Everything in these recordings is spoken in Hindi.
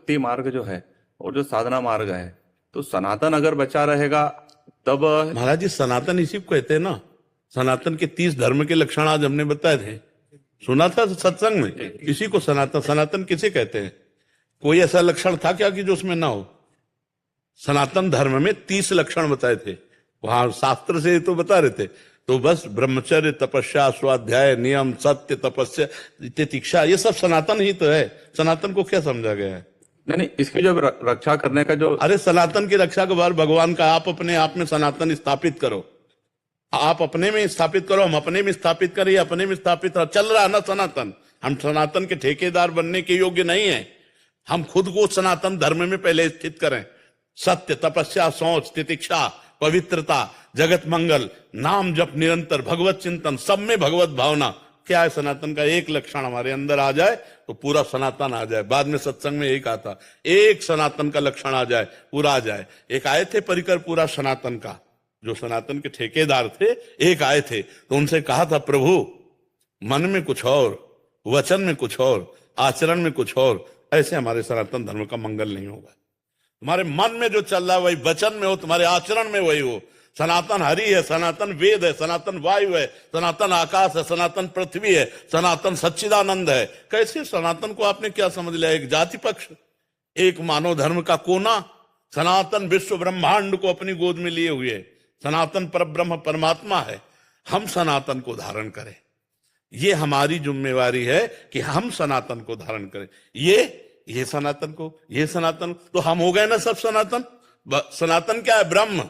भक्ति मार्ग जो है और जो साधना मार्ग है, तो सनातन अगर बचा रहेगा तब। महाराज जी, सनातन इसी को कहते हैं ना। सनातन के 30 धर्म के लक्षण आज हमने बताए थे, सुना था सत्संग में। इसी को सनातन, सनातन किसे कहते हैं? कोई ऐसा लक्षण था क्या कि जो उसमें ना हो? सनातन धर्म में 30 लक्षण बताए थे, वहां शास्त्र से तो बता रहे थे। तो बस ब्रह्मचर्य, तपस्या, स्वाध्याय, नियम, सत्य, तपस्या, तितिक्षा, ये सब सनातन ही तो है। सनातन को क्या समझा गया है? नहीं, इसकी जो रक्षा करने का जो। अरे सनातन की रक्षा के बाद भगवान का, आप अपने आप में सनातन स्थापित करो, आप अपने में स्थापित करो, हम अपने में स्थापित करें, अपने में स्थापित चल रहा ना सनातन। हम सनातन के ठेकेदार बनने के योग्य नहीं है। हम खुद को सनातन धर्म में पहले स्थित करें। सत्य, तपस्या, शौच, तितिक्षा, पवित्रता, जगत मंगल, नाम जप निरंतर, भगवत चिंतन, सब में भगवत भावना। क्या है सनातन का? एक लक्षण हमारे अंदर आ जाए तो पूरा सनातन आ जाए। बाद में सत्संग में यही कहा था, एक सनातन का लक्षण आ जाए पूरा आ जाए। एक आए थे परिकर पूरा सनातन का, जो सनातन के ठेकेदार थे, एक आए थे तो उनसे कहा था, प्रभु मन में कुछ और, वचन में कुछ और, आचरण में कुछ और, ऐसे हमारे सनातन धर्म का मंगल नहीं होगा। तुम्हारे मन में जो चल रहा है वही वचन में हो, तुम्हारे आचरण में वही हो। सनातन हरि है, सनातन वेद है, सनातन वायु है, सनातन आकाश है, सनातन पृथ्वी है, सनातन सच्चिदानंद है। कैसे सनातन को आपने क्या समझ लिया? एक जाति पक्ष, एक मानव धर्म का कोना। सनातन विश्व ब्रह्मांड को अपनी गोद में लिए हुए, सनातन परब्रह्म परमात्मा है। हम सनातन को धारण करें, ये हमारी जिम्मेवारी है कि हम सनातन को धारण करें। ये सनातन को, ये सनातन, तो हम हो गए ना सब सनातन। सनातन क्या है? ब्रह्म।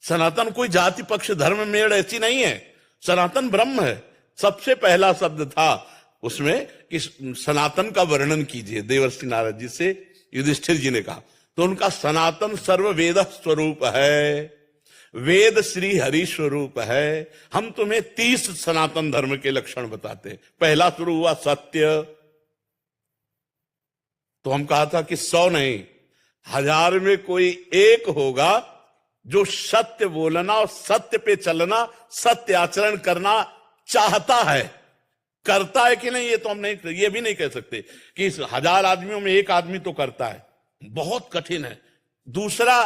सनातन कोई जाति पक्ष धर्म मेड़ ऐसी नहीं है, सनातन ब्रह्म है। सबसे पहला शब्द था उसमें कि सनातन का वर्णन कीजिए, देवर्षि नारद जी से युधिष्ठिर जी ने कहा। तो उनका सनातन सर्व वेद स्वरूप है, वेद श्री हरि स्वरूप है। हम तुम्हें 30 सनातन धर्म के लक्षण बताते हैं। पहला शुरू हुआ सत्य, तो हम कहा था कि 100 नहीं, 1000 में कोई एक होगा जो सत्य बोलना और सत्य पे चलना, सत्य आचरण करना चाहता है। करता है कि नहीं ये तो हम नहीं, ये भी नहीं कह सकते कि 1000 आदमियों में एक आदमी तो करता है, बहुत कठिन है। दूसरा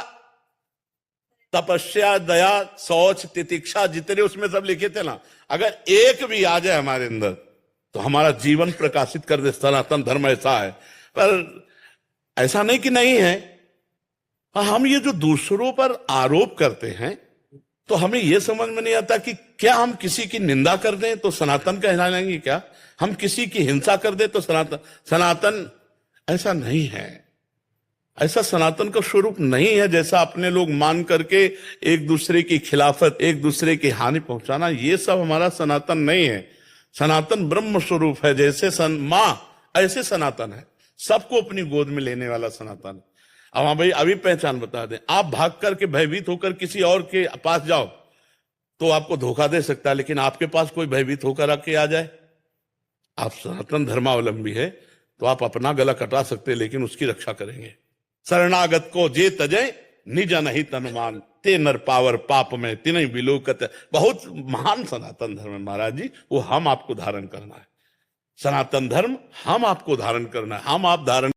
तपस्या, दया, शौच, तितिक्षा, जितने उसमें सब लिखे थे ना, अगर एक भी आ जाए हमारे अंदर तो हमारा जीवन प्रकाशित कर दे। सनातन धर्म ऐसा है। पर ऐसा नहीं कि नहीं है। हम ये जो दूसरों पर आरोप करते हैं तो हमें यह समझ में नहीं आता कि क्या हम किसी की निंदा कर दें तो सनातन कहलाएंगे क्या? हम किसी की हिंसा कर दें तो सनातन ऐसा नहीं है। ऐसा सनातन का स्वरूप नहीं है जैसा अपने लोग मान करके एक दूसरे की खिलाफत, एक दूसरे की हानि पहुंचाना, ये सब हमारा सनातन नहीं है। सनातन ब्रह्म स्वरूप है। जैसे मां ऐसे सनातन है, सबको अपनी गोद में लेने वाला सनातन है। अब हाँ भाई, अभी पहचान बता दें। आप भाग करके भयभीत होकर किसी और के पास जाओ तो आपको धोखा दे सकता है, लेकिन आपके पास कोई भयभीत होकर आके आ जाए, आप सनातन धर्मावलंबी है तो आप अपना गला कटा सकते, लेकिन उसकी रक्षा करेंगे। शरणागत को जे तजय निज नहीं तनुमान, ते नर पावर पाप में तिनहि बिलोकत। बहुत महान सनातन धर्म है महाराज जी, वो हम आपको धारण करना है। सनातन धर्म हम आपको धारण करना है, हम आप धारण